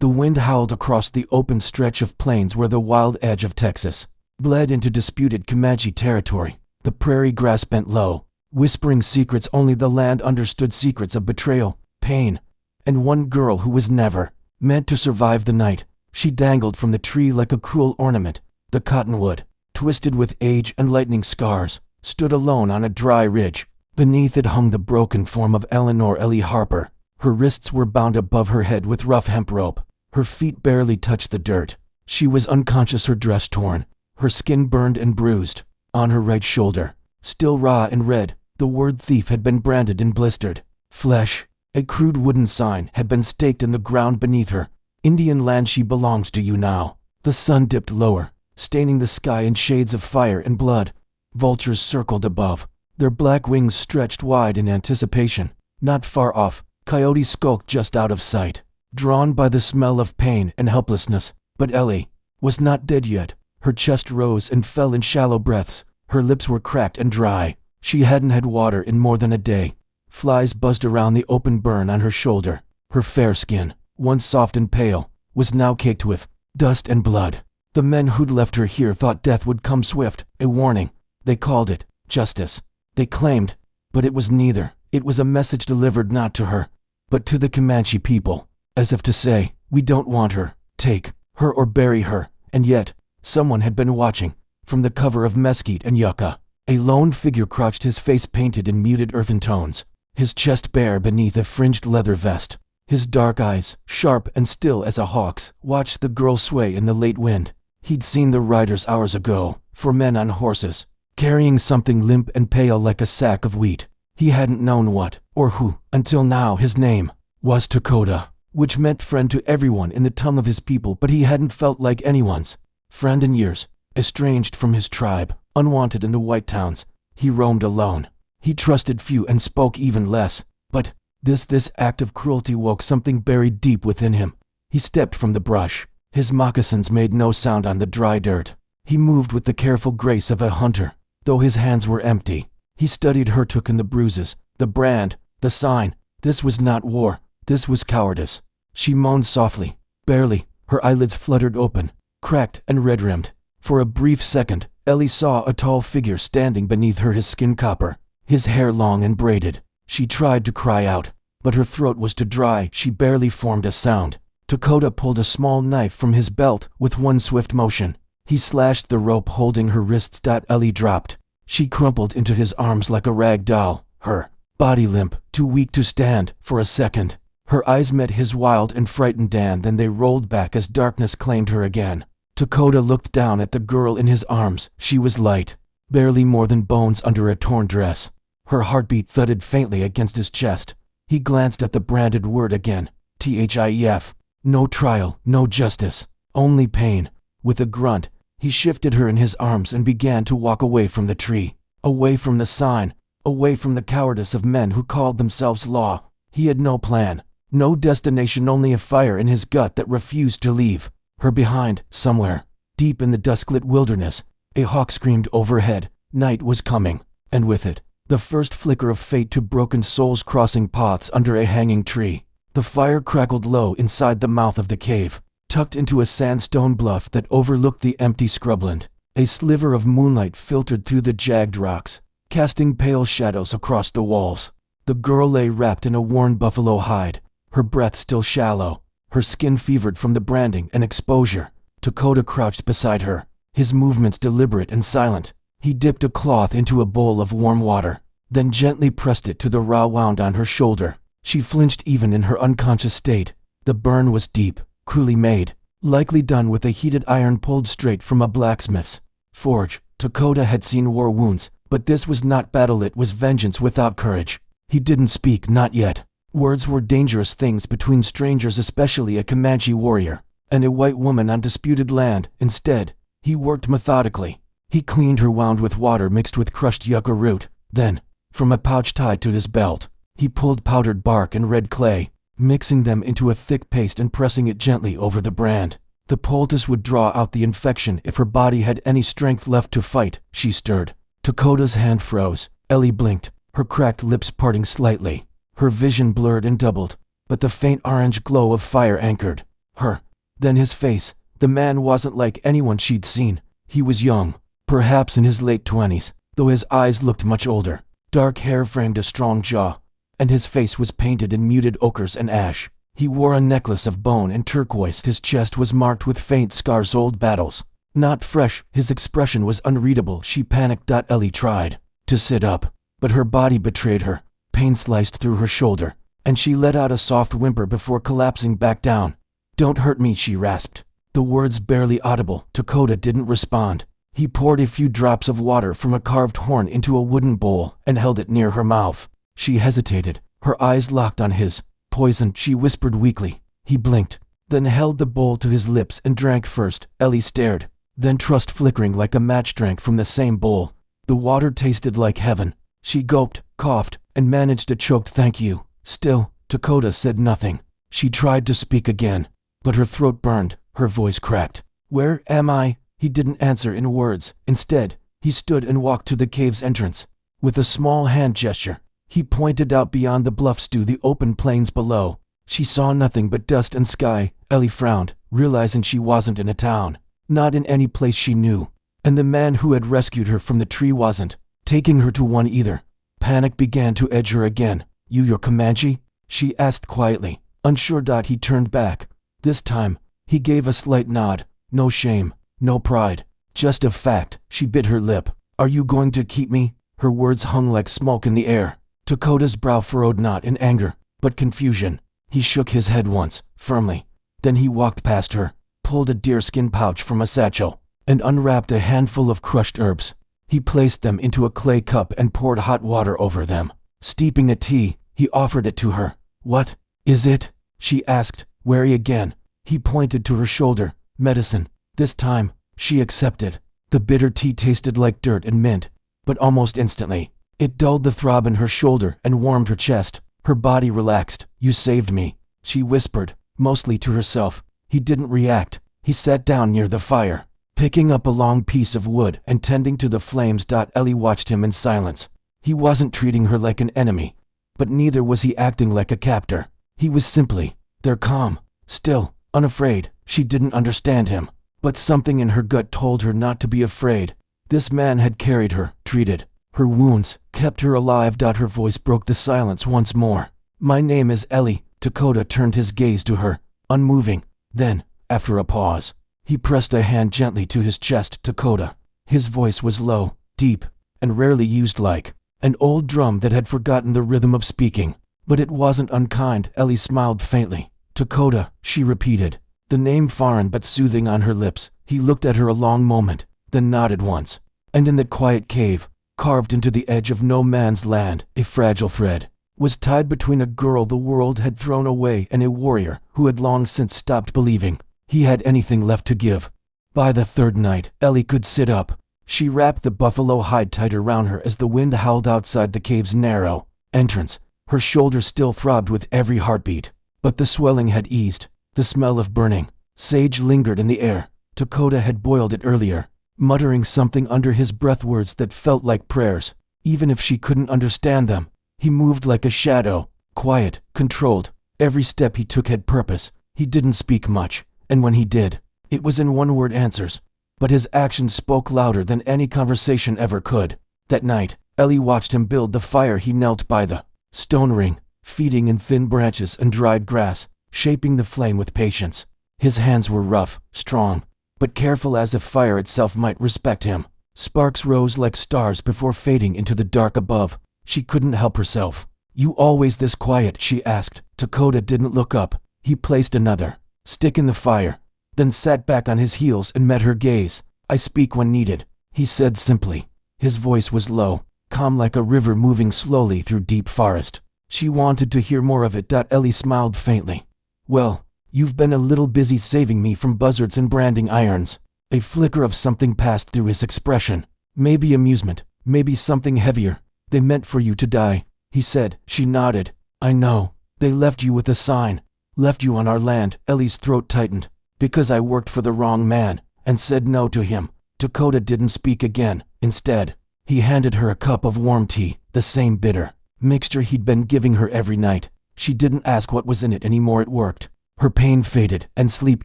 The wind howled across the open stretch of plains where the wild edge of Texas bled into disputed Comanche territory. The prairie grass bent low, whispering secrets only the land understood, secrets of betrayal, pain, and one girl who was never meant to survive the night. She dangled from the tree like a cruel ornament. The cottonwood, twisted with age and lightning scars, stood alone on a dry ridge. Beneath it hung the broken form of Eleanor Ellie Harper. Her wrists were bound above her head with rough hemp rope. Her feet barely touched the dirt. She was unconscious, her dress torn, her skin burned and bruised. On her right shoulder, still raw and red, the word thief had been branded in blistered flesh. A crude wooden sign had been staked in the ground beneath her. Indian land, she belongs to you now. The sun dipped lower, staining the sky in shades of fire and blood. Vultures circled above, their black wings stretched wide in anticipation. Not far off, coyotes skulked just out of sight, drawn by the smell of pain and helplessness. But Ellie was not dead yet. Her chest rose and fell in shallow breaths. Her lips were cracked and dry. She hadn't had water in more than a day. Flies buzzed around the open burn on her shoulder. Her fair skin, once soft and pale, was now caked with dust and blood. The men who'd left her here thought death would come swift, a warning. They called it justice. They claimed, but it was neither. It was a message delivered not to her, but to the Comanche people, as if to say, we don't want her, take her or bury her. And yet, someone had been watching. From the cover of mesquite and yucca, a lone figure crouched, his face painted in muted earthen tones, his chest bare beneath a fringed leather vest. His dark eyes, sharp and still as a hawk's, watched the girl sway in the late wind. He'd seen the riders hours ago, 4 men on horses, carrying something limp and pale like a sack of wheat. He hadn't known what, or who, until now. His name was Dakota, which meant friend to everyone in the tongue of his people, but he hadn't felt like anyone's friend in years. Estranged from his tribe, unwanted in the white towns, he roamed alone. He trusted few and spoke even less. But this act of cruelty woke something buried deep within him. He stepped from the brush. His moccasins made no sound on the dry dirt. He moved with the careful grace of a hunter, though his hands were empty. He studied her, took in the bruises, the brand, the sign. This was not war. This was cowardice. She moaned softly, barely. Her eyelids fluttered open, cracked and red-rimmed. For a brief second, Ellie saw a tall figure standing beneath her, his skin copper, his hair long and braided. She tried to cry out, but her throat was too dry. She barely formed a sound. Dakota pulled a small knife from his belt with one swift motion. He slashed the rope holding her wrists. Ellie dropped. She crumpled into his arms like a rag doll, her body limp, too weak to stand. For a second, her eyes met his, wild and frightened, and then they rolled back as darkness claimed her again. Dakota looked down at the girl in his arms. She was light, barely more than bones under a torn dress. Her heartbeat thudded faintly against his chest. He glanced at the branded word again. THIEF. No trial, no justice, only pain. With a grunt, he shifted her in his arms and began to walk away from the tree, away from the sign, away from the cowardice of men who called themselves law. He had no plan, no destination, only a fire in his gut that refused to leave. Her behind, somewhere, deep in the dusk-lit wilderness, a hawk screamed overhead. Night was coming, and with it, the first flicker of fate to broken souls crossing paths under a hanging tree. The fire crackled low inside the mouth of the cave, tucked into a sandstone bluff that overlooked the empty scrubland. A sliver of moonlight filtered through the jagged rocks, casting pale shadows across the walls. The girl lay wrapped in a worn buffalo hide, her breath still shallow, her skin fevered from the branding and exposure. Dakota crouched beside her, his movements deliberate and silent. He dipped a cloth into a bowl of warm water, then gently pressed it to the raw wound on her shoulder. She flinched even in her unconscious state. The burn was deep, cruelly made, likely done with a heated iron pulled straight from a blacksmith's forge. Dakota had seen war wounds, but this was not battle, it was vengeance without courage. He didn't speak, not yet. Words were dangerous things between strangers, especially a Comanche warrior and a white woman on disputed land. Instead, he worked methodically. He cleaned her wound with water mixed with crushed yucca root. Then, from a pouch tied to his belt, he pulled powdered bark and red clay, mixing them into a thick paste and pressing it gently over the brand. The poultice would draw out the infection if her body had any strength left to fight. She stirred. Dakota's hand froze. Ellie blinked, her cracked lips parting slightly. Her vision blurred and doubled, but the faint orange glow of fire anchored Her. Then his face. The man wasn't like anyone she'd seen. He was young, perhaps in his late 20s, though his eyes looked much older. Dark hair framed a strong jaw, and his face was painted in muted ochres and ash. He wore a necklace of bone and turquoise. His chest was marked with faint scars, old battles. Not fresh. His expression was unreadable. She panicked. Ellie tried to sit up, but her body betrayed her. Pain sliced through her shoulder, and she let out a soft whimper before collapsing back down. "Don't hurt me," she rasped. The words barely audible. Dakota didn't respond. He poured a few drops of water from a carved horn into a wooden bowl and held it near her mouth. She hesitated, her eyes locked on his. "Poison," she whispered weakly. He blinked, then held the bowl to his lips and drank first. Ellie stared, then trust flickering like a match drank from the same bowl. The water tasted like heaven. She gulped, coughed, and managed to choke. "Thank you." Still, Dakota said nothing. She tried to speak again, but her throat burned, her voice cracked. "Where am I?" He didn't answer in words. Instead, he stood and walked to the cave's entrance. With a small hand gesture, he pointed out beyond the bluffs to the open plains below. She saw nothing but dust and sky. Ellie frowned, realizing she wasn't in a town, not in any place she knew. And the man who had rescued her from the tree wasn't taking her to one either. Panic began to edge her again. You're Comanche?" she asked quietly, unsure. He turned back. This time, he gave a slight nod. No shame, no pride, just a fact. She bit her lip. "Are you going to keep me?" Her words hung like smoke in the air. Dakota's brow furrowed, not in anger, but confusion. He shook his head once, firmly. Then he walked past her, pulled a deerskin pouch from a satchel, and unwrapped a handful of crushed herbs. He placed them into a clay cup and poured hot water over them. Steeping the tea, he offered it to her. "What is it?" she asked, wary again. He pointed to her shoulder. "Medicine." This time, she accepted. The bitter tea tasted like dirt and mint, but almost instantly, it dulled the throb in her shoulder and warmed her chest. Her body relaxed. "You saved me," she whispered, mostly to herself. He didn't react. He sat down near the fire, picking up a long piece of wood and tending to the flames. Ellie watched him in silence. He wasn't treating her like an enemy, but neither was he acting like a captor. He was simply there, calm, still, unafraid. She didn't understand him, but something in her gut told her not to be afraid. This man had carried her, treated her wounds, kept her alive. Her voice broke the silence once more. "My name is Ellie." Dakota turned his gaze to her, unmoving. Then, after a pause, he pressed a hand gently to his chest. "Dakota." His voice was low, deep, and rarely used, like an old drum that had forgotten the rhythm of speaking. But it wasn't unkind. Ellie smiled faintly. "Dakota," she repeated, the name foreign but soothing on her lips. He looked at her a long moment, then nodded once. And in that quiet cave, carved into the edge of no man's land, a fragile thread was tied between a girl the world had thrown away and a warrior who had long since stopped believing he had anything left to give. By the third night, Ellie could sit up. She wrapped the buffalo hide tight around her as the wind howled outside the cave's narrow entrance. Her shoulders still throbbed with every heartbeat, but the swelling had eased. The smell of burning sage lingered in the air. Dakota had boiled it earlier, muttering something under his breath, words that felt like prayers, even if she couldn't understand them. He moved like a shadow, quiet, controlled. Every step he took had purpose. He didn't speak much, and when he did, it was in one-word answers. But his actions spoke louder than any conversation ever could. That night, Ellie watched him build the fire. He knelt by the stone ring, feeding in thin branches and dried grass, shaping the flame with patience. His hands were rough, strong, but careful, as if fire itself might respect him. Sparks rose like stars before fading into the dark above. She couldn't help herself. "You always this quiet?" she asked. Dakota didn't look up. He placed another stick in the fire, then sat back on his heels and met her gaze. "I speak when needed," he said simply. His voice was low, calm, like a river moving slowly through deep forest. She wanted to hear more of it. Ellie smiled faintly. "Well, you've been a little busy saving me from buzzards and branding irons." A flicker of something passed through his expression. Maybe amusement, maybe something heavier. "They meant for you to die," he said. She nodded. "I know. They left you with a sign. Left you on our land." Ellie's throat tightened. "Because I worked for the wrong man and said no to him." Dakota didn't speak again. Instead, he handed her a cup of warm tea, the same bitter mixture he'd been giving her every night. She didn't ask what was in it anymore. It worked. Her pain faded and sleep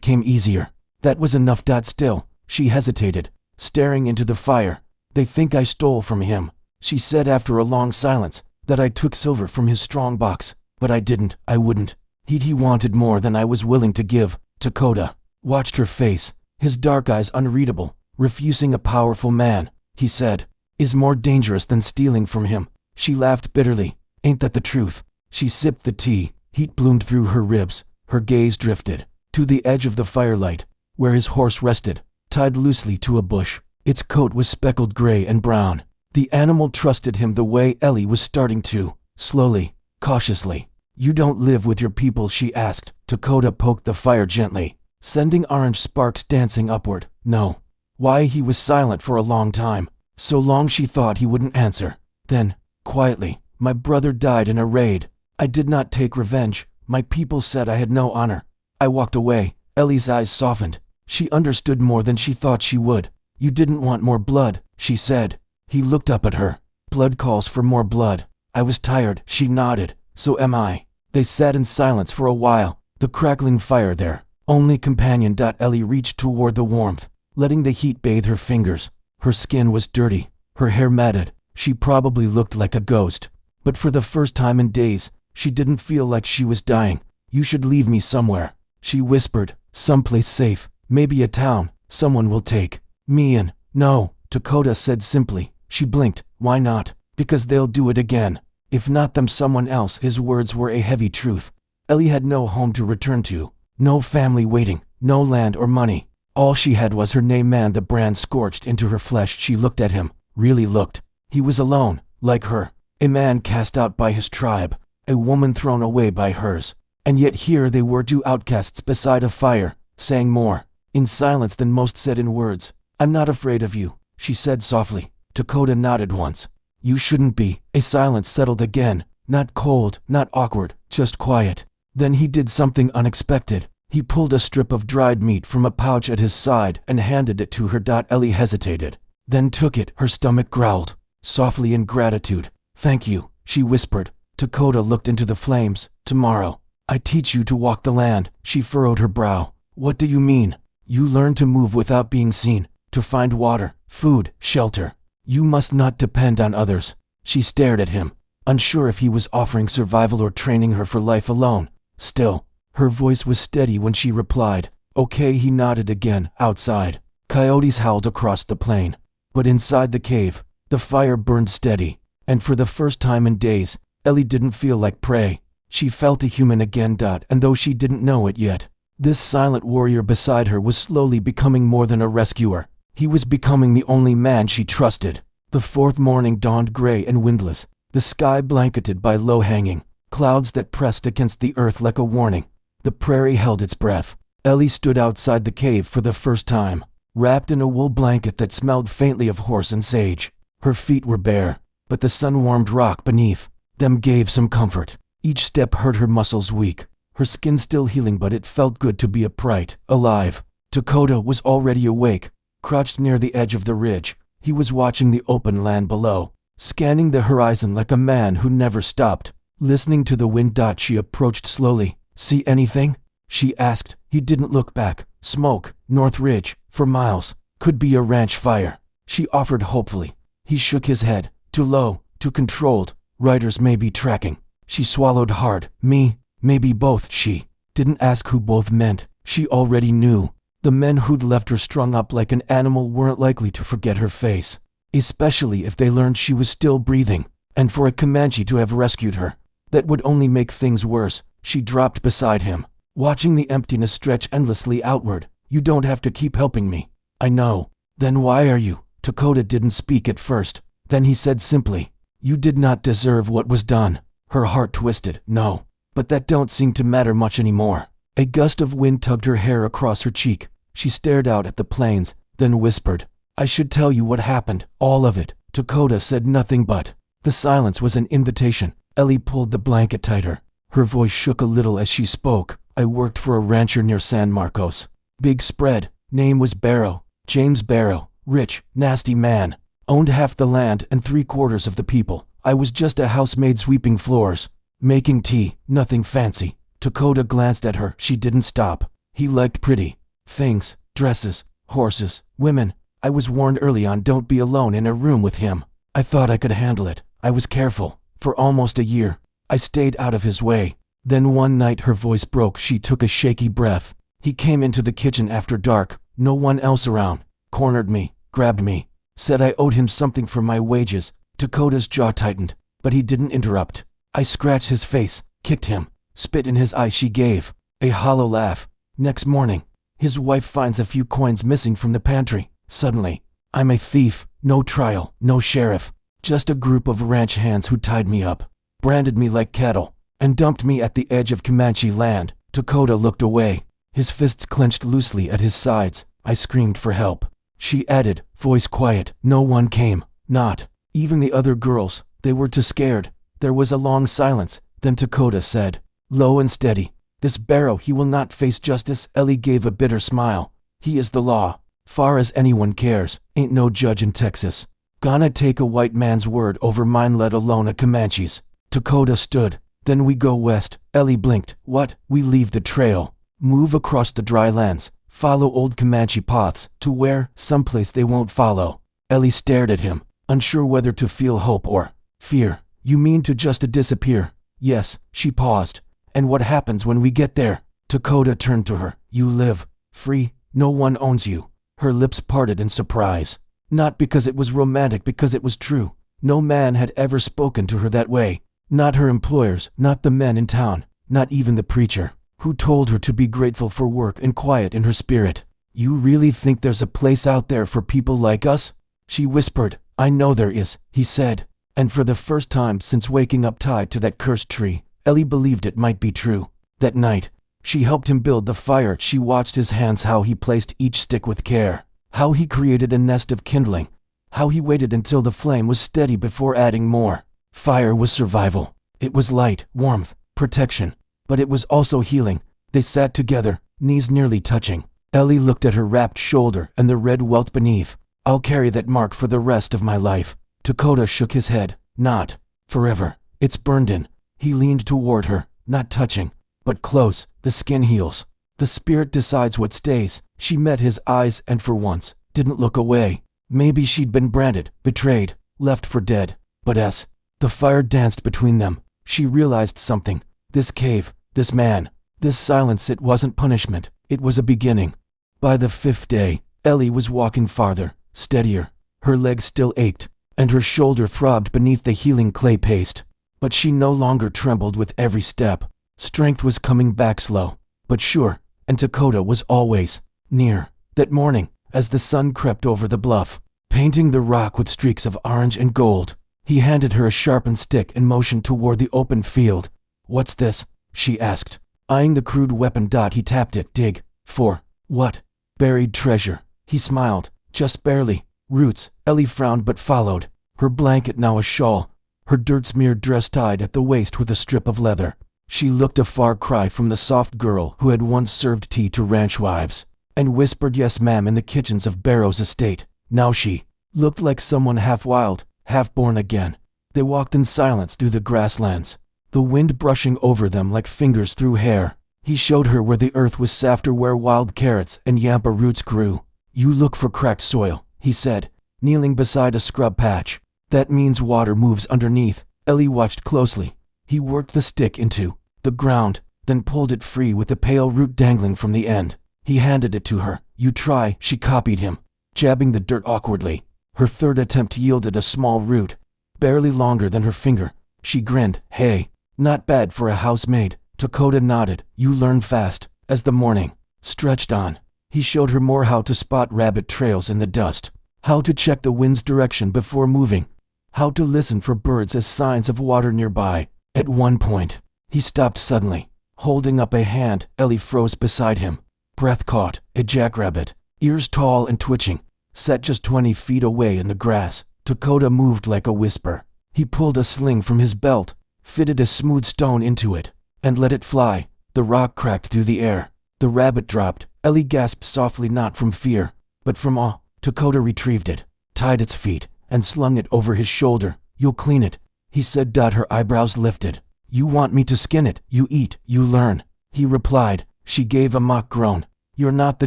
came easier. That was enough. Still, she hesitated, staring into the fire. They think I stole from him, she said after a long silence, that I took silver from his strong box. But I didn't, I wouldn't. He wanted more than I was willing to give. Dakota watched her face, his dark eyes unreadable. Refusing a powerful man, he said, is more dangerous than stealing from him. She laughed bitterly. Ain't that the truth? She sipped the tea. Heat bloomed through her ribs. Her gaze drifted to the edge of the firelight, where his horse rested, tied loosely to a bush. Its coat was speckled gray and brown. The animal trusted him the way Ellie was starting to, slowly, cautiously. You don't live with your people, she asked. Dakota poked the fire gently, sending orange sparks dancing upward. No. Why? He was silent for a long time. So long she thought he wouldn't answer. Then, quietly, my brother died in a raid. I did not take revenge. My people said I had no honor. I walked away. Ellie's eyes softened. She understood more than she thought she would. You didn't want more blood, she said. He looked up at her. Blood calls for more blood. I was tired, she nodded. So am I. They sat in silence for a while, the crackling fire their only companion. Ellie reached toward the warmth, letting the heat bathe her fingers. Her skin was dirty, her hair matted. She probably looked like a ghost. But for the first time in days, she didn't feel like she was dying. You should leave me somewhere, she whispered. Someplace safe, maybe a town. Someone will take me in. No, Dakota said simply. She blinked. Why not? Because they'll do it again. If not them, someone else. His words were a heavy truth. Ellie had no home to return to, no family waiting, no land or money. All she had was her name. Man, the brand scorched into her flesh. She looked at him, really looked. He was alone, like her. A man cast out by his tribe, a woman thrown away by hers. And yet here they were, two outcasts beside a fire, saying more in silence than most said in words. I'm not afraid of you, she said softly. Dakota nodded once. You shouldn't be. A silence settled again, not cold, not awkward, just quiet. Then he did something unexpected. He pulled a strip of dried meat from a pouch at his side and handed it to her. Ellie hesitated, then took it. Her stomach growled, softly in gratitude. Thank you, she whispered. Dakota looked into the flames. Tomorrow, I teach you to walk the land. She furrowed her brow. What do you mean? You learn to move without being seen, to find water, food, shelter. You must not depend on others. She stared at him, unsure if he was offering survival or training her for life alone. Still, her voice was steady when she replied. Okay, he nodded again. Outside, coyotes howled across the plain. But inside the cave, the fire burned steady. And for the first time in days, Ellie didn't feel like prey. She felt a human again. And though she didn't know it yet, this silent warrior beside her was slowly becoming more than a rescuer. He was becoming the only man she trusted. The fourth morning dawned gray and windless, the sky blanketed by low-hanging clouds that pressed against the earth like a warning. The prairie held its breath. Ellie stood outside the cave for the first time, wrapped in a wool blanket that smelled faintly of horse and sage. Her feet were bare, but the sun-warmed rock beneath them gave some comfort. Each step hurt her muscles weak, her skin still healing, but it felt good to be upright, alive. Dakota was already awake, crouched near the edge of the ridge. He was watching the open land below, scanning the horizon like a man who never stopped, listening to the wind. She approached slowly. See anything? She asked. He didn't look back. Smoke, North Ridge, for miles. Could be a ranch fire, she offered hopefully. He shook his head. Too low, too controlled. Riders may be tracking. She swallowed hard. Me, maybe both. She didn't ask who both meant. She already knew. The men who'd left her strung up like an animal weren't likely to forget her face, especially if they learned she was still breathing. And for a Comanche to have rescued her, that would only make things worse. She dropped beside him, watching the emptiness stretch endlessly outward. You don't have to keep helping me. I know. Then why are you? Dakota didn't speak at first. Then he said simply, you did not deserve what was done. Her heart twisted. No, but that don't seem to matter much anymore. A gust of wind tugged her hair across her cheek. She stared out at the plains, then whispered, I should tell you what happened, all of it. Dakota said nothing, but the silence was an invitation. Ellie pulled the blanket tighter. Her voice shook a little as she spoke. I worked for a rancher near San Marcos. Big spread. Name was Barrow. James Barrow. Rich, nasty man. Owned half the land and 3/4 of the people. I was just a housemaid sweeping floors, making tea, nothing fancy. Dakota glanced at her. She didn't stop. He liked pretty things, dresses, horses, women. I was warned early on, don't be alone in a room with him. I thought I could handle it. I was careful. For almost a year, I stayed out of his way. Then one night her voice broke. She took a shaky breath. He came into the kitchen after dark, no one else around, cornered me, grabbed me, said I owed him something for my wages. Dakota's jaw tightened, but he didn't interrupt. I scratched his face, kicked him, spit in his eye. She gave a hollow laugh. Next morning, his wife finds a few coins missing from the pantry. Suddenly, I'm a thief. No trial, no sheriff, just a group of ranch hands who tied me up, branded me like cattle, and dumped me at the edge of Comanche land. Dakota looked away, his fists clenched loosely at his sides. I screamed for help. She added, voice quiet, no one came, not even the other girls. They were too scared. There was a long silence. Then Dakota said, low and steady, this Barrow, he will not face justice. Ellie gave a bitter smile. He is the law. Far as anyone cares, ain't no judge in Texas gonna take a white man's word over mine, let alone a Comanche's. Dakota stood. Then we go west. Ellie blinked. What? We leave the trail, move across the dry lands, follow old Comanche paths to where? Someplace they won't follow. Ellie stared at him, unsure whether to feel hope or fear. You mean to just disappear? Yes. She paused. And what happens when we get there? Dakota turned to her. You live free. No one owns you. Her lips parted in surprise. Not because it was romantic, because it was true. No man had ever spoken to her that way. Not her employers, not the men in town, not even the preacher, who told her to be grateful for work and quiet in her spirit. You really think there's a place out there for people like us? She whispered. I know there is, he said. And for the first time since waking up tied to that cursed tree, Ellie believed it might be true. That night, she helped him build the fire. She watched his hands, how he placed each stick with care, how he created a nest of kindling, how he waited until the flame was steady before adding more. Fire was survival. It was light, warmth, protection, but it was also healing. They sat together, knees nearly touching. Ellie looked at her wrapped shoulder and the red welt beneath. I'll carry that mark for the rest of my life. Dakota shook his head. Not forever. It's burned in. He leaned toward her, not touching, but close. The skin heals. The spirit decides what stays. She met his eyes and for once, didn't look away. Maybe she'd been branded, betrayed, left for dead. But as the fire danced between them, she realized something. This cave, this man, this silence, it wasn't punishment. It was a beginning. By the 5th day, Ellie was walking farther, steadier. Her legs still ached, and her shoulder throbbed beneath the healing clay paste. But she no longer trembled with every step. Strength was coming back slow, but sure, and Dakota was always near. That morning, as the sun crept over the bluff, painting the rock with streaks of orange and gold, he handed her a sharpened stick and motioned toward the open field. What's this? She asked, eyeing the crude weapon. He tapped it. Dig. For what? Buried treasure. He smiled, just barely. Roots. Ellie frowned but followed. Her blanket now a shawl, her dirt-smeared dress tied at the waist with a strip of leather. She looked a far cry from the soft girl who had once served tea to ranch wives and whispered yes ma'am in the kitchens of Barrow's estate. Now she looked like someone half wild, half born again. They walked in silence through the grasslands, the wind brushing over them like fingers through hair. He showed her where the earth was softer, where wild carrots and yampa roots grew. You look for cracked soil, he said, kneeling beside a scrub patch. That means water moves underneath. Ellie watched closely. He worked the stick into the ground, then pulled it free with a pale root dangling from the end. He handed it to her. You try. She copied him, jabbing the dirt awkwardly. Her third attempt yielded a small root, barely longer than her finger. She grinned. Hey, not bad for a housemaid. Dakota nodded. You learn fast. As the morning stretched on, he showed her more: how to spot rabbit trails in the dust, how to check the wind's direction before moving, how to listen for birds as signs of water nearby. At one point, he stopped suddenly, holding up a hand. Ellie froze beside him, breath caught. A jackrabbit, ears tall and twitching, sat just 20 feet away in the grass. Dakota moved like a whisper. He pulled a sling from his belt, fitted a smooth stone into it, and let it fly. The rock cracked through the air. The rabbit dropped. Ellie gasped softly, not from fear, but from awe. Dakota retrieved it, tied its feet, and slung it over his shoulder. You'll clean it, he said. Her eyebrows lifted. You want me to skin it? You eat, you learn. he replied. She gave a mock groan. You're not the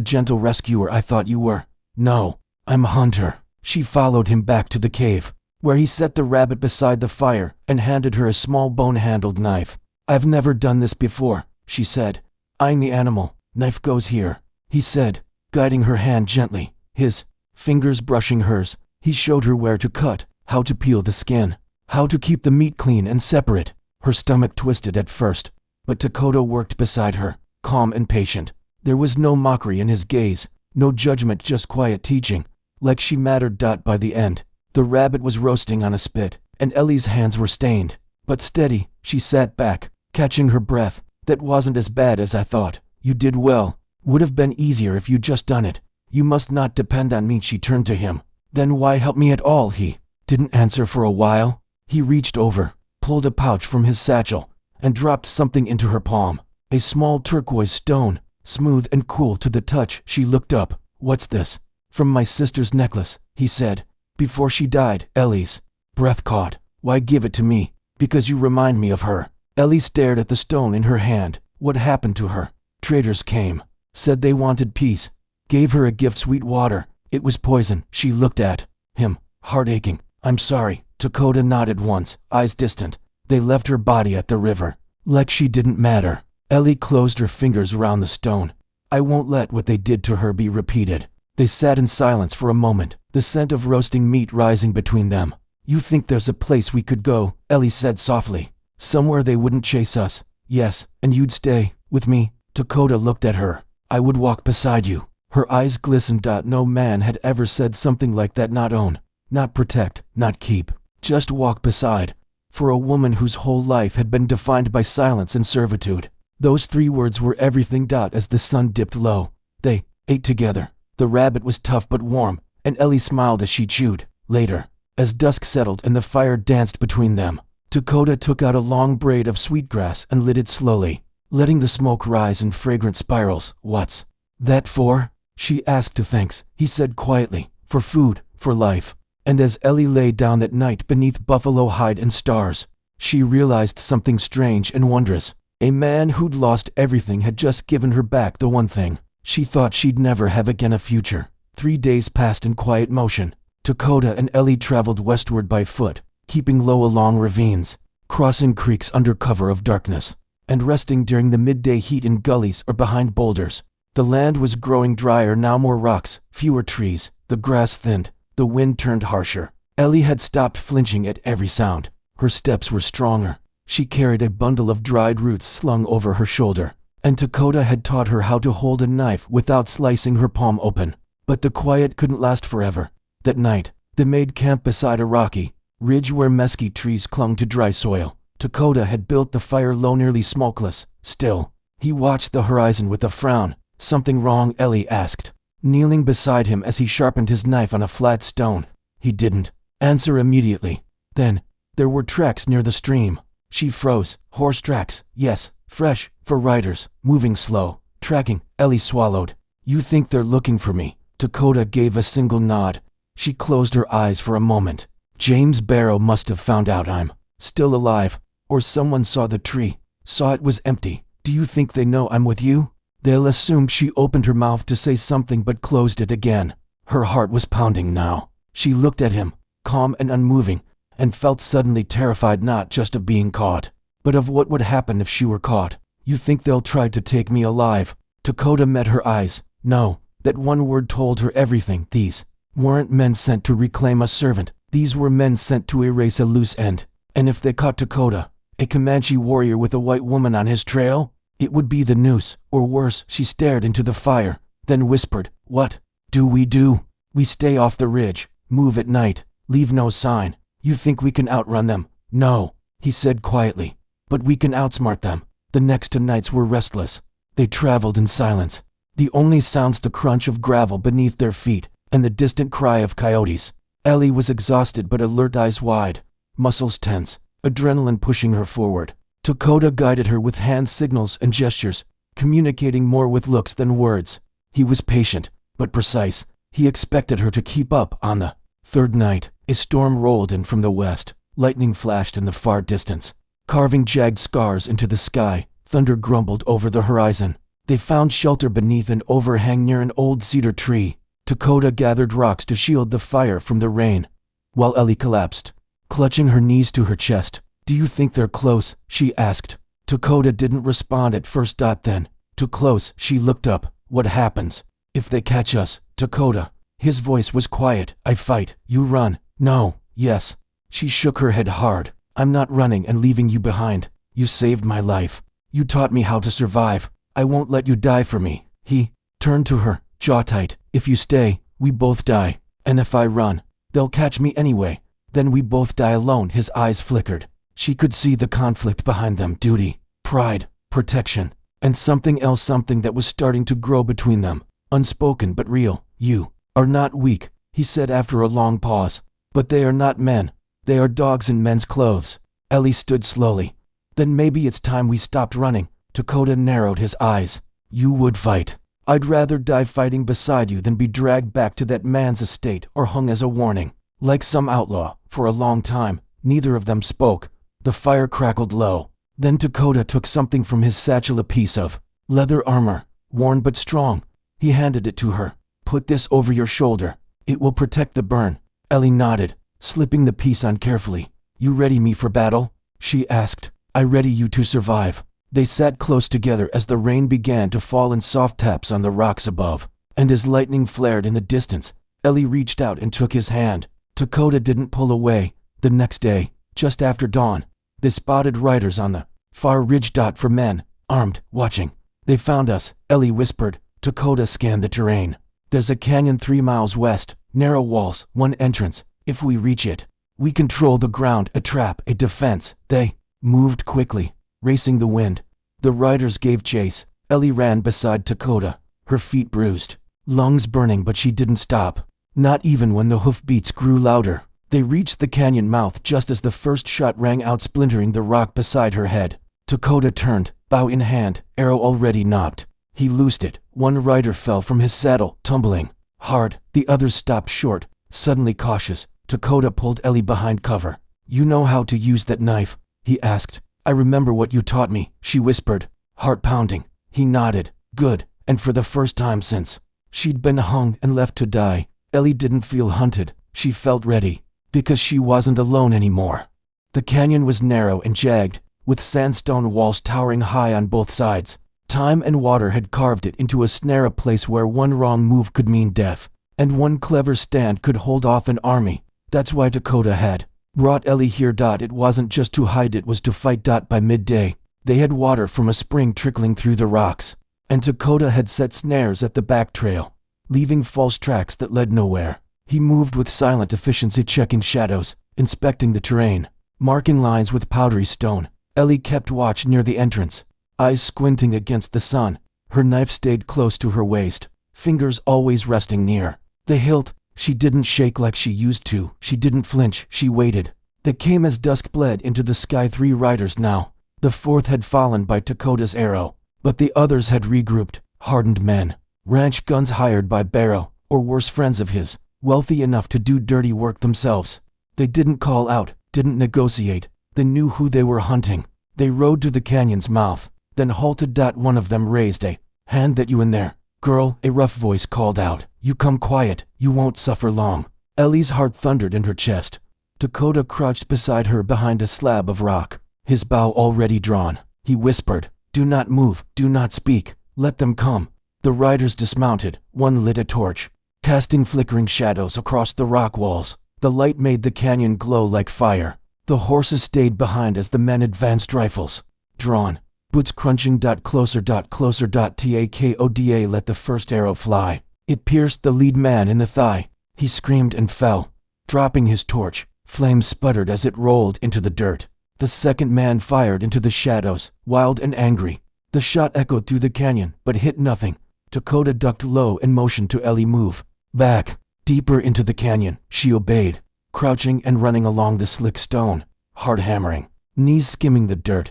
gentle rescuer I thought you were. No, I'm a hunter. She followed him back to the cave, where he set the rabbit beside the fire and handed her a small bone-handled knife. I've never done this before, she said, eyeing the animal. Knife goes here, he said, guiding her hand gently, his fingers brushing hers. He showed her where to cut, how to peel the skin, how to keep the meat clean and separate. Her stomach twisted at first, but Dakota worked beside her, calm and patient. There was no mockery in his gaze, no judgment, just quiet teaching, like she mattered. By the end, the rabbit was roasting on a spit, and Ellie's hands were stained, but steady. She sat back, catching her breath. That wasn't as bad as I thought. You did well. Would have been easier if you'd just done it. You must not depend on me. She turned to him. Then why help me at all? He didn't answer for a while. He reached over, pulled a pouch from his satchel, and dropped something into her palm. A small turquoise stone, smooth and cool to the touch. She looked up. What's this? From my sister's necklace, he said. Before she died. Ellie's breath caught. Why give it to me? Because you remind me of her. Ellie stared at the stone in her hand. What happened to her? Traders came, said they wanted peace, gave her a gift, sweet water. It was poison. She looked at him, heart aching. I'm sorry. Dakota nodded once, eyes distant. They left her body at the river, like she didn't matter. Ellie closed her fingers around the stone. I won't let what they did to her be repeated. They sat in silence for a moment, the scent of roasting meat rising between them. You think there's a place we could go? Ellie said softly. Somewhere they wouldn't chase us. Yes, and you'd stay with me. Dakota looked at her. I would walk beside you. Her eyes glistened. No man had ever said something like that. Not own, not protect, not keep. Just walk beside. For a woman whose whole life had been defined by silence and servitude, those 3 words were everything. As the sun dipped low, they ate together. The rabbit was tough but warm, and Ellie smiled as she chewed. Later, as dusk settled and the fire danced between them, Dakota took out a long braid of sweetgrass and lit it slowly, letting the smoke rise in fragrant spirals. What's that for? She asked. Thanks, he said quietly. For food, for life. And as Ellie lay down that night beneath buffalo hide and stars, she realized something strange and wondrous. A man who'd lost everything had just given her back the one thing she thought she'd never have again, a future. 3 days passed in quiet motion. Dakota and Ellie traveled westward by foot, keeping low along ravines, crossing creeks under cover of darkness, and resting during the midday heat in gullies or behind boulders. The land was growing drier now, more rocks, fewer trees, the grass thinned, the wind turned harsher. Ellie had stopped flinching at every sound. Her steps were stronger. She carried a bundle of dried roots slung over her shoulder, and Dakota had taught her how to hold a knife without slicing her palm open. But the quiet couldn't last forever. That night, they made camp beside a rocky ridge where mesquite trees clung to dry soil. Dakota had built the fire low, nearly smokeless. Still, he watched the horizon with a frown. Something wrong? Ellie asked, kneeling beside him as he sharpened his knife on a flat stone. He didn't answer immediately. Then, there were tracks near the stream. She froze. Horse tracks, yes, fresh, for riders, moving slow, tracking. Ellie swallowed. You think they're looking for me? Dakota gave a single nod. She closed her eyes for a moment. James Barrow must have found out I'm still alive, or someone saw the tree, saw it was empty. Do you think they know I'm with you? They'll assume. She opened her mouth to say something but closed it again. Her heart was pounding now. She looked at him, calm and unmoving, and felt suddenly terrified, not just of being caught, but of what would happen if she were caught. You think they'll try to take me alive? Dakota met her eyes. No, that one word told her everything. These weren't men sent to reclaim a servant. These were men sent to erase a loose end. And if they caught Dakota, a Comanche warrior with a white woman on his trail, it would be the noose, or worse. She stared into the fire, then whispered, what do? We stay off the ridge, move at night, leave no sign. You think we can outrun them? No, he said quietly, but we can outsmart them. The next 2 nights were restless. They traveled in silence. The only sounds the crunch of gravel beneath their feet and the distant cry of coyotes. Ellie was exhausted but alert, eyes wide, muscles tense, adrenaline pushing her forward. Dakota guided her with hand signals and gestures, communicating more with looks than words. He was patient, but precise. He expected her to keep up. On the 3rd night, a storm rolled in from the west. Lightning flashed in the far distance, carving jagged scars into the sky. Thunder grumbled over the horizon. They found shelter beneath an overhang near an old cedar tree. Dakota gathered rocks to shield the fire from the rain, while Ellie collapsed, clutching her knees to her chest. "Do you think they're close?" she asked. Dakota didn't respond at first. Then, "Too close." She looked up. "What happens if they catch us, Dakota?" His voice was quiet. "I fight. You run." "No." "Yes." She shook her head hard. "I'm not running and leaving you behind. You saved my life. You taught me how to survive. I won't let you die for me." He turned to her, jaw tight. "If you stay, we both die. And if I run, they'll catch me anyway. Then we both die alone." His eyes flickered. She could see the conflict behind them: duty, pride, protection, and something else, something that was starting to grow between them, unspoken but real. "You are not weak," he said after a long pause. "But they are not men. They are dogs in men's clothes." Ellie stood slowly. "Then maybe it's time we stopped running." Dakota narrowed his eyes. "You would fight." "I'd rather die fighting beside you than be dragged back to that man's estate or hung as a warning, like some outlaw." For a long time, neither of them spoke. The fire crackled low. Then Dakota took something from his satchel, a piece of leather armor, worn but strong. He handed it to her. "Put this over your shoulder. It will protect the burn." Ellie nodded, slipping the piece on carefully. "You ready me for battle?" she asked. "I ready you to survive." They sat close together as the rain began to fall in soft taps on the rocks above, and as lightning flared in the distance, Ellie reached out and took his hand. Dakota didn't pull away. The next day, just after dawn, they spotted riders on the far ridge. For men, armed, watching. "They found us," Ellie whispered. Dakota scanned the terrain. "There's a canyon 3 miles west, narrow walls, one entrance. If we reach it, we control the ground, a trap, a defense." They moved quickly, racing the wind. The riders gave chase. Ellie ran beside Dakota, her feet bruised, lungs burning, but she didn't stop. Not even when the hoofbeats grew louder. They reached the canyon mouth just as the first shot rang out, splintering the rock beside her head. Dakota turned, bow in hand, arrow already knocked. He loosed it. One rider fell from his saddle, tumbling hard. The others stopped short, suddenly cautious. Dakota pulled Ellie behind cover. "You know how to use that knife?" he asked. "I remember what you taught me," she whispered, heart pounding. He nodded. "Good." And for the first time since she'd been hung and left to die, Ellie didn't feel hunted. She felt ready, because she wasn't alone anymore. The canyon was narrow and jagged, with sandstone walls towering high on both sides. Time and water had carved it into a snare, a place where one wrong move could mean death, and one clever stand could hold off an army. That's why Dakota had brought Ellie here. It wasn't just to hide, it was to fight. By midday, they had water from a spring trickling through the rocks, and Dakota had set snares at the back trail, leaving false tracks that led nowhere. He moved with silent efficiency, checking shadows, inspecting the terrain, marking lines with powdery stone. Ellie kept watch near the entrance, eyes squinting against the sun. Her knife stayed close to her waist, fingers always resting near the hilt. She didn't shake like she used to. She didn't flinch. She waited. They came as dusk bled into the sky. 3 riders now. The 4th had fallen by Dakota's arrow, but the others had regrouped, hardened men, ranch guns hired by Barrow, or worse, friends of his, wealthy enough to do dirty work themselves. They didn't call out, didn't negotiate. They knew who they were hunting. They rode to the canyon's mouth, then halted. One of them raised a hand. "That you in there, girl?" a rough voice called out. "You come quiet. You won't suffer long." Ellie's heart thundered in her chest. Dakota crouched beside her behind a slab of rock, his bow already drawn. He whispered, "Do not move. Do not speak. Let them come." The riders dismounted. One lit a torch, casting flickering shadows across the rock walls. The light made the canyon glow like fire. The horses stayed behind as the men advanced, rifles drawn, boots crunching. Closer. Closer. Takoda let the first arrow fly. It pierced the lead man in the thigh. He screamed and fell, dropping his torch. Flames sputtered as it rolled into the dirt. The second man fired into the shadows, wild and angry. The shot echoed through the canyon, but hit nothing. Dakota ducked low and motioned to Ellie, "Move back, deeper into the canyon." She obeyed, crouching and running along the slick stone, heart hammering, knees skimming the dirt.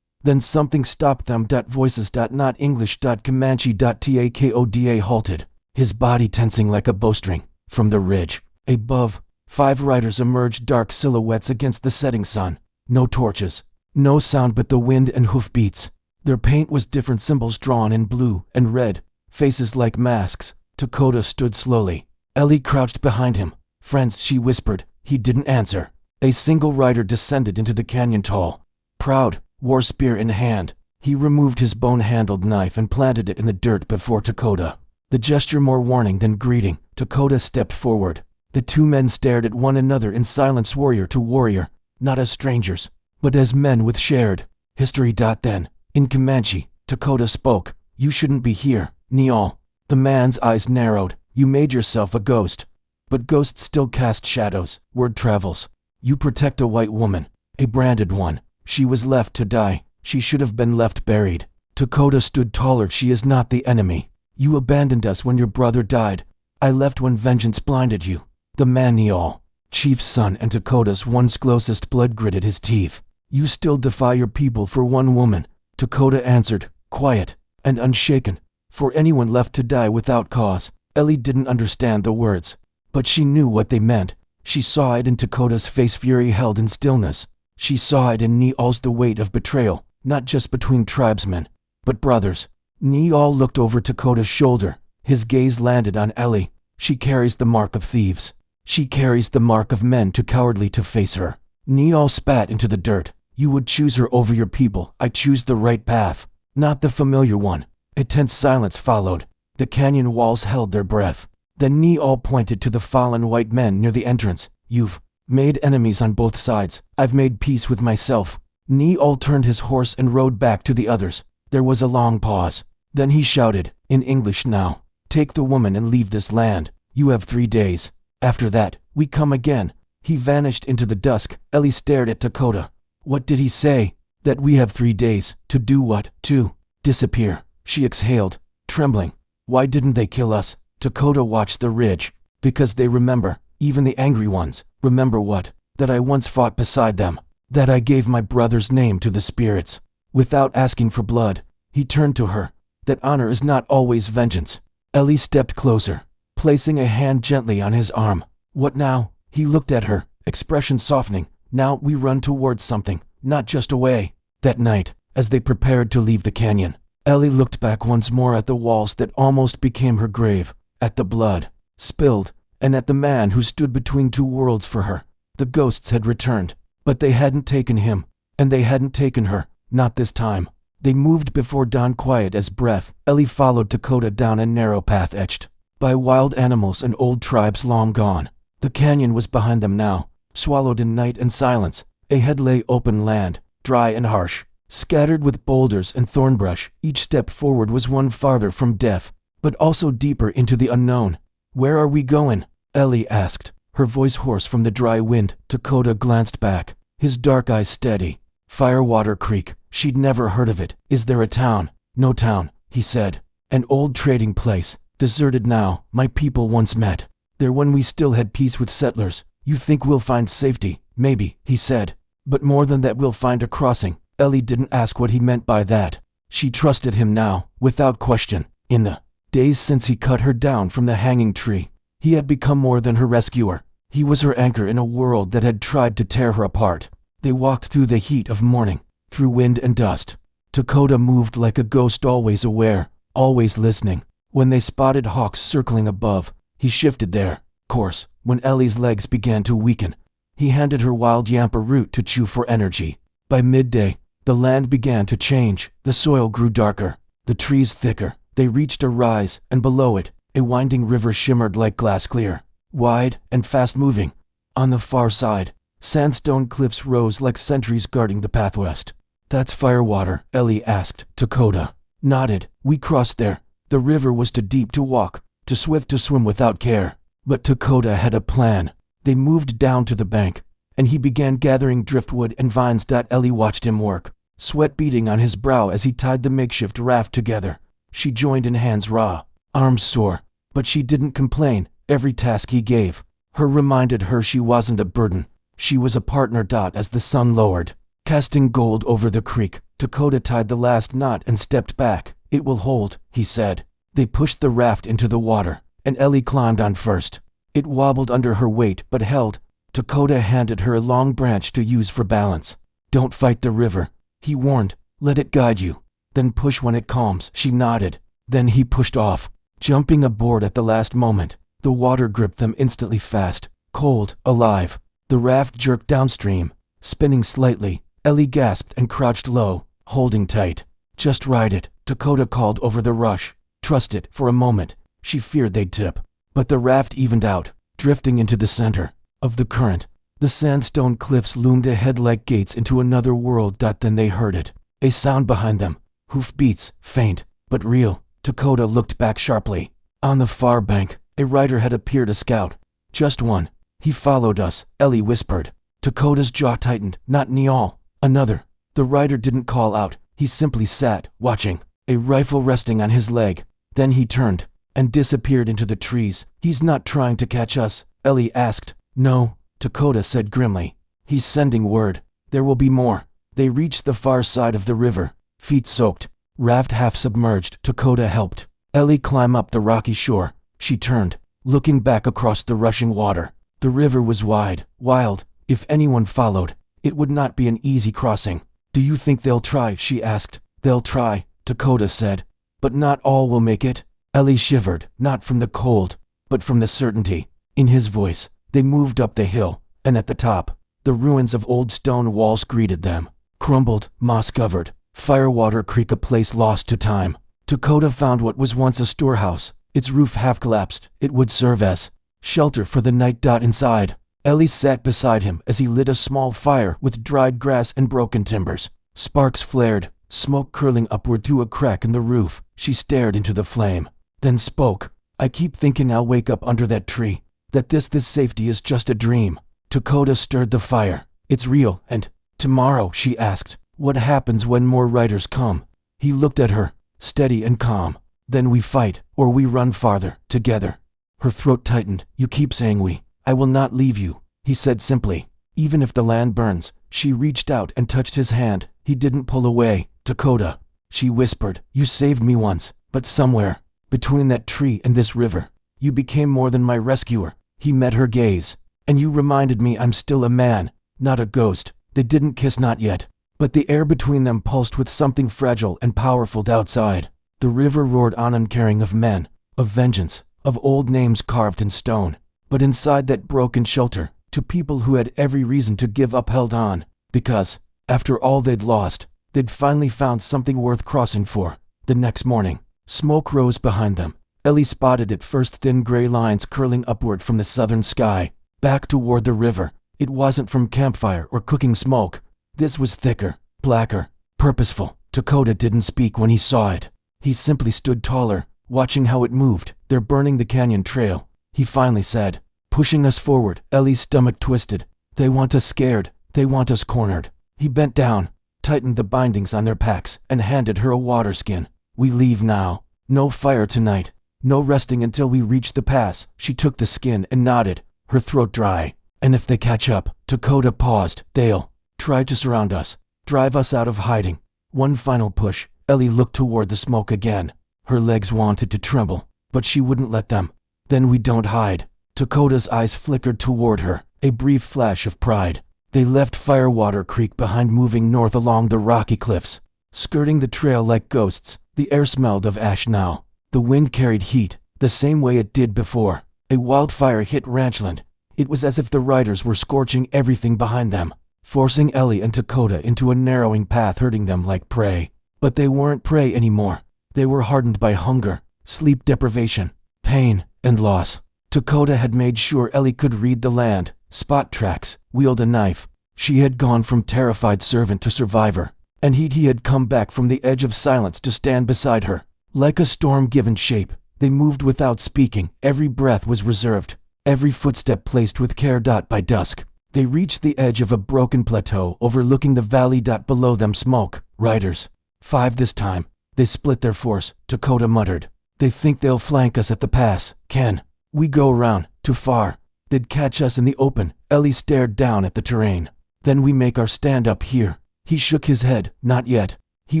Then something stopped them. Voices. Not English. Comanche. Takoda halted, his body tensing like a bowstring. From the ridge above, 5 riders emerged, dark silhouettes against the setting sun. No torches, no sound but the wind and hoofbeats. Their paint was different symbols drawn in blue and red, faces like masks. Dakota stood slowly. Ellie crouched behind him. "Friends," she whispered. He didn't answer. A single rider descended into the canyon tall, proud, war spear in hand. He removed his bone-handled knife and planted it in the dirt before Dakota. The gesture more warning than greeting. Dakota stepped forward. The two men stared at one another in silence, warrior to warrior, not as strangers, but as men with shared history. Then, in Comanche, Dakota spoke. "You shouldn't be here, Neal." The man's eyes narrowed. "You made yourself a ghost. But ghosts still cast shadows." Word travels. "You protect a white woman, a branded one. She was left to die. She should have been left buried." Dakota stood taller. "She is not the enemy. You abandoned us when your brother died. I left when vengeance blinded you." The man, Neal, chief's son and Dakota's one's closest blood, gritted his teeth. "You still defy your people for one woman," Dakota answered, quiet and unshaken. "For anyone left to die without cause." Ellie didn't understand the words, but she knew what they meant. She saw it in Dakota's face, fury held in stillness. She saw it in Neal's, the weight of betrayal, not just between tribesmen, but brothers. Neal looked over Dakota's shoulder. His gaze landed on Ellie. "She carries the mark of thieves. She carries the mark of men too cowardly to face her." Neal spat into the dirt. "You would choose her over your people. I choose the right path, not the familiar one." A tense silence followed. The canyon walls held their breath. Then Neal pointed to the fallen white men near the entrance. "You've made enemies on both sides. I've made peace with myself." Neal turned his horse and rode back to the others. There was a long pause. Then he shouted, in English now, "Take the woman and leave this land. You have 3 days. After that, we come again." He vanished into the dusk. Ellie stared at Dakota. "What did he say?" "That we have 3 days. To do what?" "To disappear." She exhaled, trembling. "Why didn't they kill us?" Dakota watched the ridge. "Because they remember, even the angry ones." "Remember what?" "That I once fought beside them. That I gave my brother's name to the spirits, without asking for blood." He turned to her. "That honor is not always vengeance." Ellie stepped closer, placing a hand gently on his arm. "What now?" He looked at her, expression softening. "Now we run towards something, not just away." That night, as they prepared to leave the canyon, Ellie looked back once more at the walls that almost became her grave, at the blood spilled, and at the man who stood between two worlds for her. The ghosts had returned, but they hadn't taken him, and they hadn't taken her, not this time. They moved before dawn, quiet as breath. Ellie followed Dakota down a narrow path etched by wild animals and old tribes long gone. The canyon was behind them now, swallowed in night and silence. Ahead lay open land, dry and harsh, scattered with boulders and thornbrush. Each step forward was one farther from death, but also deeper into the unknown. "Where are we going?" Ellie asked, her voice hoarse from the dry wind. Dakota glanced back, his dark eyes steady. "Firewater Creek." She'd never heard of it. "Is there a town?" "No town," he said. "An old trading place, deserted now. My people once met there when we still had peace with settlers." "You think we'll find safety?" "Maybe," he said. "But more than that, we'll find a crossing." Ellie didn't ask what he meant by that. She trusted him now, without question. In the days since he cut her down from the hanging tree, he had become more than her rescuer. He was her anchor in a world that had tried to tear her apart. They walked through the heat of morning, through wind and dust. Dakota moved like a ghost, always aware, always listening. When they spotted hawks circling above, he shifted their course. When Ellie's legs began to weaken, he handed her wild yampa root to chew for energy. By midday, the land began to change. The soil grew darker, the trees thicker. They reached a rise, and below it, a winding river shimmered like glass clear, wide and fast-moving. On the far side, sandstone cliffs rose like sentries guarding the path west. "That's Firewater?" Ellie asked. Dakota nodded. "We crossed there. The river was too deep to walk, too swift to swim without care." But Dakota had a plan. They moved down to the bank, and he began gathering driftwood and vines. Ellie watched him work, sweat beading on his brow as he tied the makeshift raft together. She joined in, hands raw, arms sore, but she didn't complain. Every task he gave her reminded her she wasn't a burden. She was a partner. As the sun lowered, casting gold over the creek, Dakota tied the last knot and stepped back. "It will hold," he said. They pushed the raft into the water, and Ellie climbed on first. It wobbled under her weight but held. Dakota handed her a long branch to use for balance. "Don't fight the river," he warned. "Let it guide you." then push when it calms. She nodded. Then he pushed off, jumping aboard at the last moment. The water gripped them instantly fast, cold, alive. The raft jerked downstream, spinning slightly. Ellie gasped and crouched low, holding tight. Just ride it, Dakota called over the rush. Trust it. For a moment, she feared they'd tip. But the raft evened out, drifting into the center of the current. The sandstone cliffs loomed ahead like gates into another world. Then they heard it. A sound behind them. Hoofbeats, faint, but real. Dakota looked back sharply. On the far bank, a rider had appeared, a scout. Just one. He followed us, Ellie whispered. Dakota's jaw tightened. Not Niall. Another. The rider didn't call out. He simply sat, watching, a rifle resting on his leg. Then he turned and disappeared into the trees. He's not trying to catch us, Ellie asked. No, Dakota said grimly. He's sending word. There will be more. They reached the far side of the river, feet soaked, raft half submerged. Dakota helped Ellie climb up the rocky shore. She turned, looking back across the rushing water. The river was wide, wild. If anyone followed, it would not be an easy crossing. Do you think they'll try? She asked. They'll try, Dakota said. But not all will make it. Ellie shivered, not from the cold, but from the certainty in his voice. They moved up the hill, and at the top, the ruins of old stone walls greeted them. Crumbled, moss-covered, Firewater Creek, a place lost to time. Dakota found what was once a storehouse. Its roof half collapsed. It would serve as shelter for the night. Inside, Ellie sat beside him as he lit a small fire with dried grass and broken timbers. Sparks flared, smoke curling upward through a crack in the roof. She stared into the flame, then spoke. I keep thinking I'll wake up under that tree, that this safety is just a dream. Dakota stirred the fire. It's real. And tomorrow, she asked, what happens when more riders come? He looked at her, steady and calm. Then we fight, or we run farther, together. Her throat tightened. You keep saying we. I will not leave you, he said simply. Even if the land burns. She reached out and touched his hand. He didn't pull away. Dakota, she whispered, you saved me once, but somewhere between that tree and this river, you became more than my rescuer. He met her gaze. And you reminded me I'm still a man, not a ghost. They didn't kiss, not yet, but the air between them pulsed with something fragile and powerful. Outside, the river roared on, uncaring of men, of vengeance, of old names carved in stone. But inside that broken shelter, to people who had every reason to give up, held on, because, after all they'd lost, they'd finally found something worth crossing for. The next morning, smoke rose behind them. Ellie spotted it first, thin gray lines curling upward from the southern sky, back toward the river. It wasn't from campfire or cooking smoke. This was thicker, blacker, purposeful. Dakota didn't speak when he saw it. He simply stood taller, watching how it moved. They're burning the canyon trail, he finally said, pushing us forward. Ellie's stomach twisted. They want us scared. They want us cornered. He bent down, tightened the bindings on their packs, and handed her a water skin. We leave now. No fire tonight. No resting until we reach the pass. She took the skin and nodded, her throat dry. And if they catch up, Dakota paused, they'll try to surround us, drive us out of hiding. One final push. Ellie looked toward the smoke again. Her legs wanted to tremble, but she wouldn't let them. Then we don't hide. Dakota's eyes flickered toward her, a brief flash of pride. They left Firewater Creek behind, moving north along the rocky cliffs, skirting the trail like ghosts. The air smelled of ash now. The wind carried heat, the same way it did before. A wildfire hit Ranchland. It was as if the riders were scorching everything behind them, forcing Ellie and Dakota into a narrowing path, hurting them like prey. But they weren't prey anymore. They were hardened by hunger, sleep deprivation, pain, and loss. Dakota had made sure Ellie could read the land, spot tracks, wield a knife. She had gone from terrified servant to survivor, and he had come back from the edge of silence to stand beside her. Like a storm given shape, they moved without speaking. Every breath was reserved, every footstep placed with care. By dusk, they reached the edge of a broken plateau overlooking the valley. Below them, smoke. Riders. 5 this time. They split their force, Dakota muttered. They think they'll flank us at the pass. Can we go around? Too far. They'd catch us in the open. Ellie stared down at the terrain. Then we make our stand up here. He shook his head. Not yet. He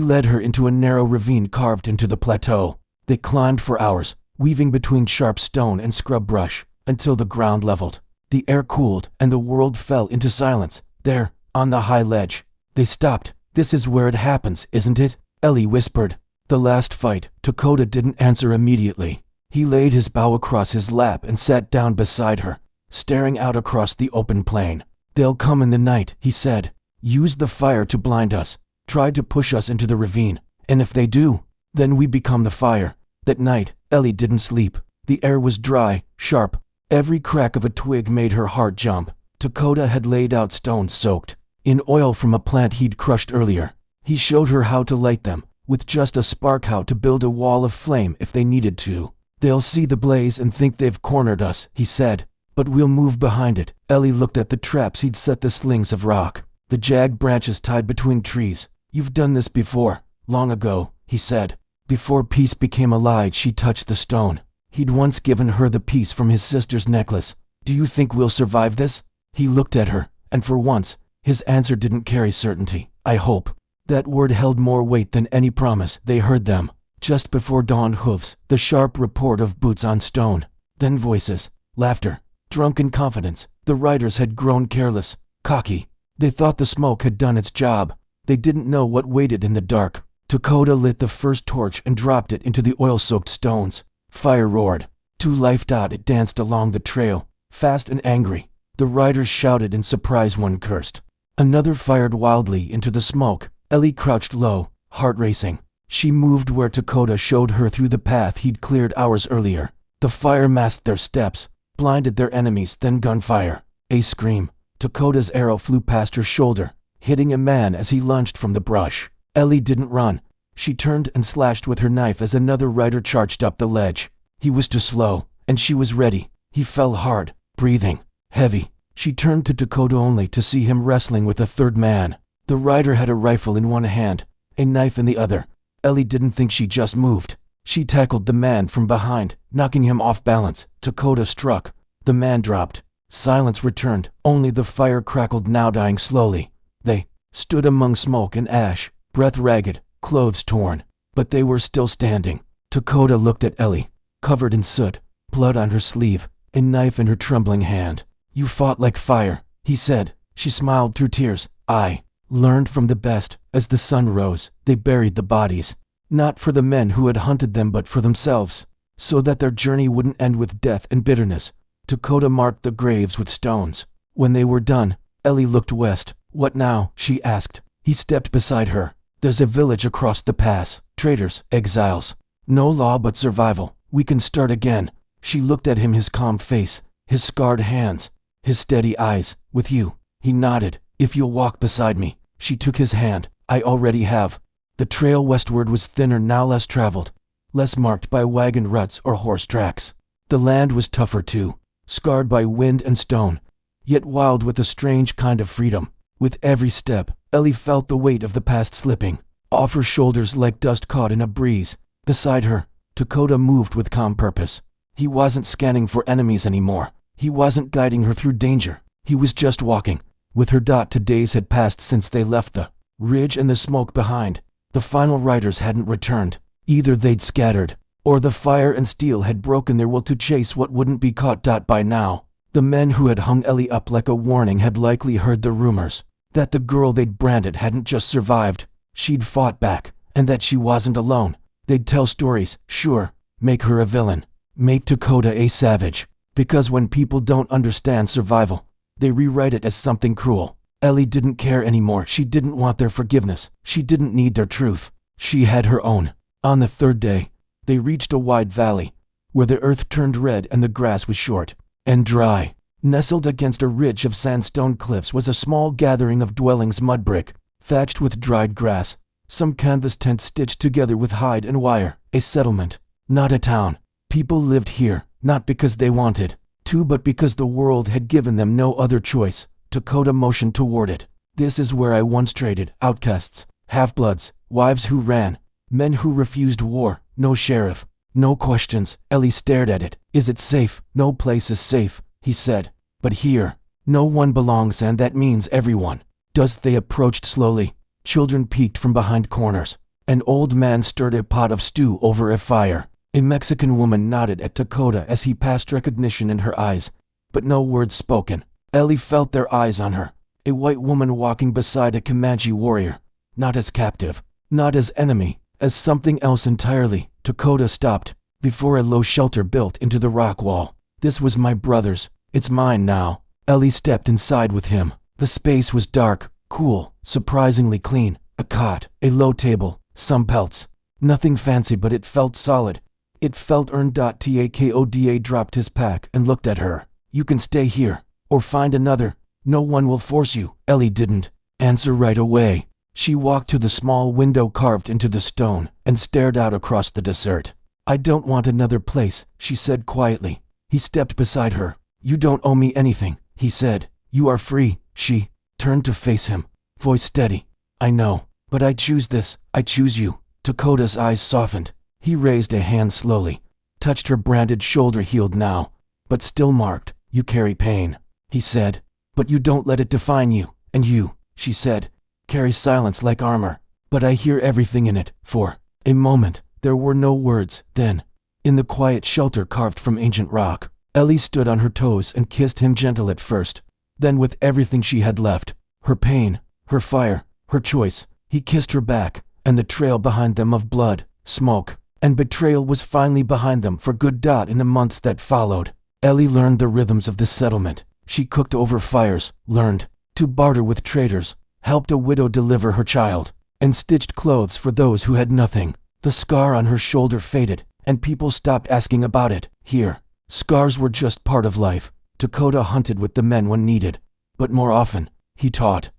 led her into a narrow ravine carved into the plateau. They climbed for hours, weaving between sharp stone and scrub brush, until the ground leveled. The air cooled, and the world fell into silence. There, on the high ledge, they stopped. This is where it happens, isn't it? Ellie whispered. The last fight. Dakota didn't answer immediately. He laid his bow across his lap and sat down beside her, staring out across the open plain. They'll come in the night, he said. Use the fire to blind us. Try to push us into the ravine. And if they do, then we become the fire. That night, Ellie didn't sleep. The air was dry, sharp. Every crack of a twig made her heart jump. Dakota had laid out stones soaked in oil from a plant he'd crushed earlier. He showed her how to light them, with just a spark, how to build a wall of flame if they needed to. They'll see the blaze and think they've cornered us, he said, but we'll move behind it. Ellie looked at the traps he'd set, the slings of rock, the jagged branches tied between trees. You've done this before, long ago, he said. Before peace became a lie, she touched the stone. He'd once given her the piece from his sister's necklace. Do you think we'll survive this? He looked at her, and for once, his answer didn't carry certainty. I hope. That word held more weight than any promise. They heard them. Just before dawn, hoofs, the sharp report of boots on stone. Then voices, laughter, drunken confidence. The riders had grown careless, cocky. They thought the smoke had done its job. They didn't know what waited in the dark. Dakota lit the first torch and dropped it into the oil-soaked stones. Fire roared. To life. It danced along the trail, fast and angry. The riders shouted in surprise. One cursed. Another fired wildly into the smoke. Ellie crouched low, heart racing. She moved where Dakota showed her through the path he'd cleared hours earlier. The fire masked their steps, blinded their enemies, then gunfire. A scream. Dakota's arrow flew past her shoulder, hitting a man as he lunged from the brush. Ellie didn't run. She turned and slashed with her knife as another rider charged up the ledge. He was too slow, and she was ready. He fell hard, breathing heavy. She turned to Dakota only to see him wrestling with a third man. The rider had a rifle in one hand, a knife in the other. Ellie didn't think, she just moved. She tackled the man from behind, knocking him off balance. Dakota struck. The man dropped. Silence returned. Only the fire crackled, now dying slowly. They stood among smoke and ash, breath ragged, clothes torn. But they were still standing. Dakota looked at Ellie, covered in soot, blood on her sleeve, a knife in her trembling hand. You fought like fire, he said. She smiled through tears. I learned from the best. As the sun rose, they buried the bodies. Not for the men who had hunted them, but for themselves, so that their journey wouldn't end with death and bitterness. Dakota marked the graves with stones. When they were done, Ellie looked west. What now? She asked. He stepped beside her. There's a village across the pass. Traders, exiles. No law but survival. We can start again. She looked at him, his calm face, his scarred hands, his steady eyes. With you. He nodded. If you'll walk beside me. She took his hand. I already have. The trail westward was thinner, now less traveled, less marked by wagon ruts or horse tracks. The land was tougher too, scarred by wind and stone, yet wild with a strange kind of freedom. With every step, Ellie felt the weight of the past slipping off her shoulders like dust caught in a breeze. Beside her, Dakota moved with calm purpose. He wasn't scanning for enemies anymore. He wasn't guiding her through danger. He was just walking with her. 2 days had passed since they left the ridge and the smoke behind. The final riders hadn't returned. Either they'd scattered, or the fire and steel had broken their will to chase what wouldn't be caught. By now, the men who had hung Ellie up like a warning had likely heard the rumors that the girl they'd branded hadn't just survived, she'd fought back, and that she wasn't alone. They'd tell stories, sure, make her a villain, make Dakota a savage, because when people don't understand survival, they rewrite it as something cruel. Ellie didn't care anymore. She didn't want their forgiveness. She didn't need their truth. She had her own. On the 3rd day, they reached a wide valley, where the earth turned red and the grass was short and dry. Nestled against a ridge of sandstone cliffs was a small gathering of dwellings, mud brick, thatched with dried grass, some canvas tents stitched together with hide and wire. A settlement, not a town. People lived here, not because they wanted to, but because the world had given them no other choice. Dakota motioned toward it. This is where I once traded. Outcasts, half-bloods, wives who ran, men who refused war. No sheriff, no questions. Ellie stared at it. Is it safe? No place is safe, he said. But here, no one belongs, and that means everyone does. They approached slowly. Children peeked from behind corners. An old man stirred a pot of stew over a fire. A Mexican woman nodded at Dakota as he passed, recognition in her eyes, but no words spoken. Ellie felt their eyes on her. A white woman walking beside a Comanche warrior, not as captive, Not as enemy, as something else entirely. Dakota stopped before a low shelter built into the rock wall. This was my brother's. It's mine now. Ellie stepped inside with him. The space was dark, cool, surprisingly clean. A cot, a low table, some pelts. Nothing fancy, but it felt solid. It felt earned. Takoda dropped his pack and looked at her. You can stay here, or find another. No one will force you. Ellie didn't answer right away. She walked to the small window carved into the stone and stared out across the desert. I don't want another place, she said quietly. He stepped beside her. You don't owe me anything, he said. You are free. She turned to face him, voice steady. I know, but I choose this. I choose you. Dakota's eyes softened. He raised a hand slowly, touched her branded shoulder, healed now, but still marked. You carry pain, he said, but you don't let it define you. And you, she said, carry silence like armor. But I hear everything in it. For a moment, there were no words. Then, in the quiet shelter carved from ancient rock, Ellie stood on her toes and kissed him, gentle at first. Then, with everything she had left, her pain, her fire, her choice, he kissed her back, and the trail behind them of blood, smoke, and betrayal was finally behind them for good. In the months that followed, Ellie learned the rhythms of the settlement. She cooked over fires, learned to barter with traders, helped a widow deliver her child, and stitched clothes for those who had nothing. The scar on her shoulder faded, and people stopped asking about it. Here, scars were just part of life. Dakota hunted with the men when needed, but more often, he taught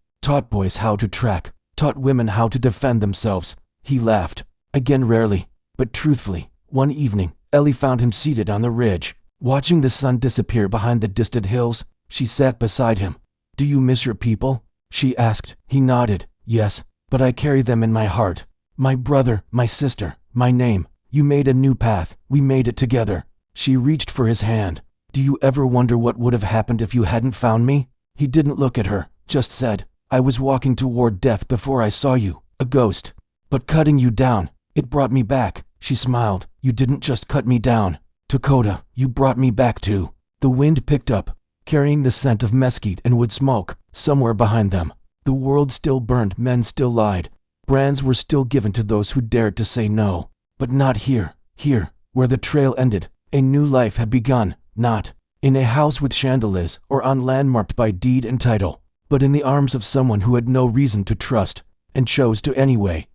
boys how to track, taught women how to defend themselves. He laughed, again rarely, but truthfully. One evening, Ellie found him seated on the ridge, watching the sun disappear behind the distant hills. She sat beside him. Do you miss your people? She asked. He nodded. Yes, but I carry them in my heart. My brother, my sister, my name. You made a new path. We made it together. She reached for his hand. Do you ever wonder what would have happened if you hadn't found me? He didn't look at her, just said, I was walking toward death before I saw you, a ghost. But cutting you down, it brought me back. She smiled. You didn't just cut me down, Dakota, you brought me back too. The wind picked up, carrying the scent of mesquite and wood smoke. Somewhere behind them, the world still burned, men still lied. Brands were still given to those who dared to say no. But not here. Here, where the trail ended, a new life had begun. Not in a house with chandeliers or on land marked by deed and title, but in the arms of someone who had no reason to trust, and chose to anyway.